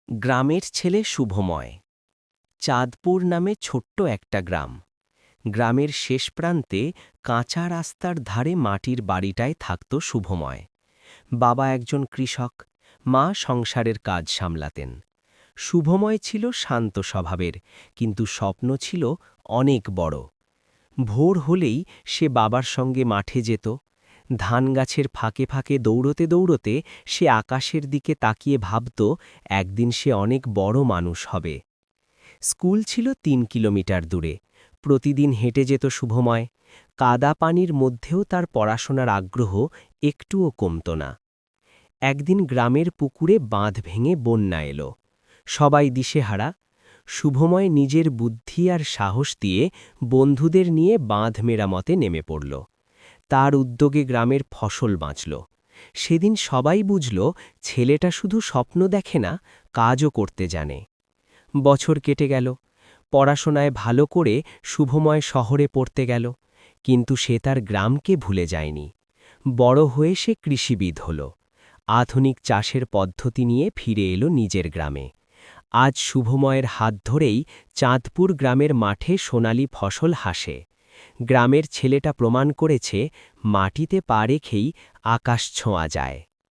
গ্রামের ছেলে শুভময়। চাঁদপুর নামে ছোট্ট একটা গ্রাম। গ্রামের শেষ প্রান্তে কাঁচা রাস্তার ধারে মাটির বাড়িটায় থাকত শুভময়। বাবা একজন কৃষক, মা সংসারের কাজ সামলাতেন। শুভময় ছিল শান্ত স্বভাবের, কিন্তু স্বপ্ন ছিল অনেক বড়। ভোর হলেই সে বাবার সঙ্গে মাঠে যেত। ধান গাছের ফাঁকে ফাঁকে দৌড়তে দৌড়তে সে আকাশের দিকে তাকিয়ে ভাবত, একদিন সে অনেক বড় মানুষ হবে। স্কুল ছিল ৩ কিলোমিটার দূরে। প্রতিদিন হেঁটে যেত শুভময়। কাদা পানির মধ্যেও তার পড়াশোনার আগ্রহ একটুও কমত না। একদিন গ্রামের পুকুরে বাঁধ ভেঙে বন্যা এলো। সবাই দিশেহারা। শুভময় নিজের বুদ্ধি আর সাহস দিয়ে বন্ধুদের নিয়ে বাঁধ মেরামতে নেমে পড়ল। তার উদ্যোগে গ্রামের ফসল বাঁচল। সেদিন সবাই বুঝল, ছেলেটা শুধু স্বপ্ন দেখে না, কাজও করতে জানে। বছর কেটে গেল। পড়াশোনায় ভালো করে শুভময় শহরে পড়তে গেল, কিন্তু সে তার গ্রামকে ভুলে যায়নি। বড় হয়ে সে কৃষিবিদ হল। আধুনিক চাষের পদ্ধতি নিয়ে ফিরে এলো নিজের গ্রামে। আজ শুভময়ের হাত ধরেই চাঁদপুর গ্রামের মাঠে সোনালি ফসল হাসে। গ্রামের ছেলেটা প্রমাণ করেছে, মাটিতে পা রেখেই আকাশ ছোঁয়া যায়।